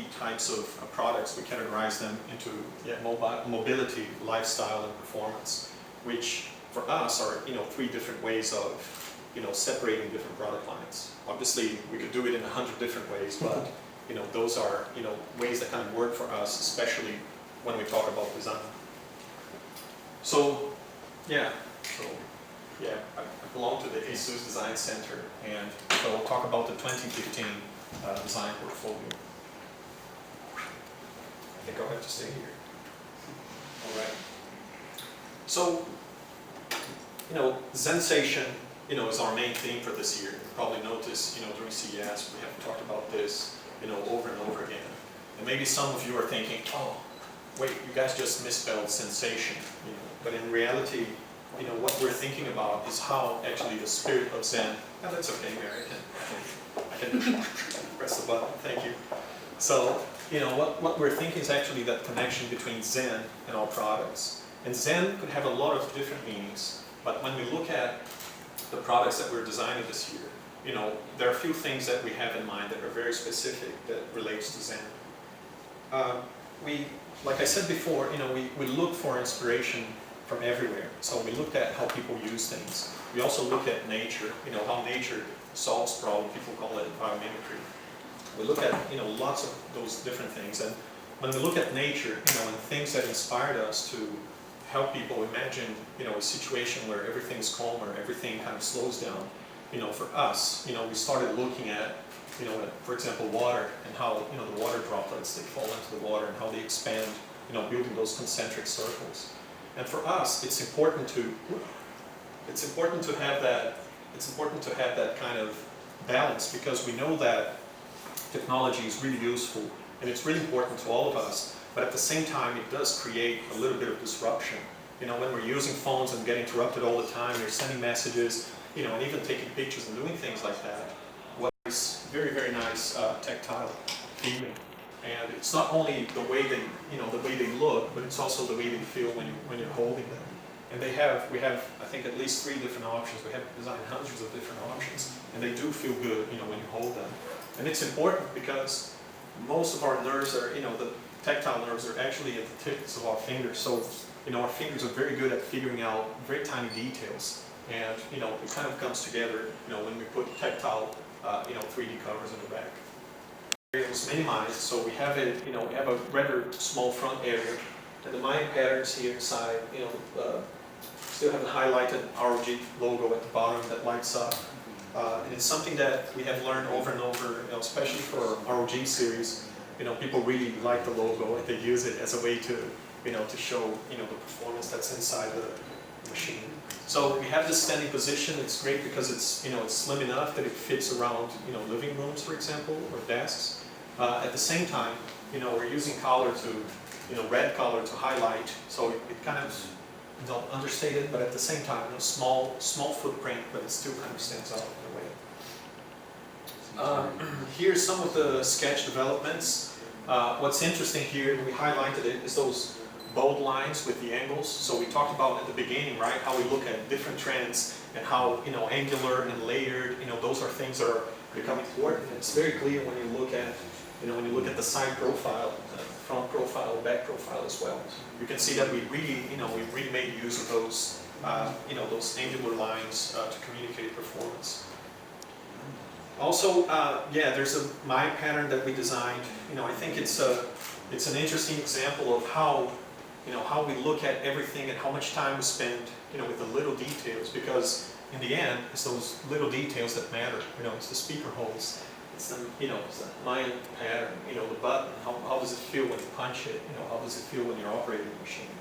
three types of products. We categorize them into mobility, lifestyle, and performance, which for us are three different ways of separating different product lines. Obviously, we could do it in 100 different ways, but those are ways that kind of work for us, especially when we talk about design. So I belong to the Asus Design Center, and so we'll talk about the 2015 design portfolio. I think I'll have to stay here. All right. So, sensation, is our main theme for this year. You probably noticed, during CES, we have talked about this, over and over again. And maybe some of you are thinking, oh, wait, you guys just misspelled sensation. But in reality, what we're thinking about is how actually the spirit of Zen. Oh, that's okay, Mary. I can press the button. Thank you. So, what we're thinking is actually that connection between Zen and our products. And Zen could have a lot of different meanings. But when we look at the products that we're designing this year, there are a few things that we have in mind that are very specific that relates to Zen. Like I said before, we look for inspiration from everywhere. So we looked at how people use things. We also look at nature, how nature solves problems. People call it biomimicry. We look at, lots of those different things. And when we look at nature, and things that inspired us to help people imagine, a situation where everything's calmer, everything kind of slows down. For us, we started looking at, for example, water and how, the water droplets, they fall into the water and how they expand, building those concentric circles. And for us, it's important to have that kind of balance, because we know that technology is really useful and it's really important to all of us, but at the same time it does create a little bit of disruption. When we're using phones and get interrupted all the time, you're sending messages, and even taking pictures and doing things like that. What is very, very nice tactile feeling. And it's not only the way they look, but it's also the way they feel when you're holding them. And we have, I think, at least 3 different options. We have designed hundreds of different options, and they do feel good, when you hold them. And it's important because most of our nerves are, the tactile nerves are actually at the tips of our fingers. So, our fingers are very good at figuring out very tiny details. And, it kind of comes together, when we put tactile, 3D covers in the back. It's minimized, so we have it, we have a rather small front area, and the Mayan patterns here inside, still have the highlighted ROG logo at the bottom that lights up. And it's something that we have learned over and over, especially for our ROG series. People really like the logo, and they use it as a way to, to show, the performance that's inside the machine. So we have this standing position. It's great because it's, it's slim enough that it fits around, living rooms, for example, or desks. At the same time, we're using color to, red color to highlight. So it kind of, understated, but at the same time, small footprint, but it still kind of stands out in a way. Here's some of the sketch developments. What's interesting here, we highlighted it, is those bold lines with the angles. So we talked about at the beginning, right, how we look at different trends and how, angular and layered, those are things that are becoming important. And it's very clear when you look at, the side profile, front profile, back profile as well. You can see that we really made use of those, those angular lines to communicate performance. Also, there's a Mayan pattern that we designed. I think it's an interesting example of how we look at everything and how much time we spend, with the little details, because in the end, it's those little details that matter. It's the speaker holes, it's the, it's the Mayan pattern, the button, how does it feel when you punch it, how does it feel when you're operating the machine.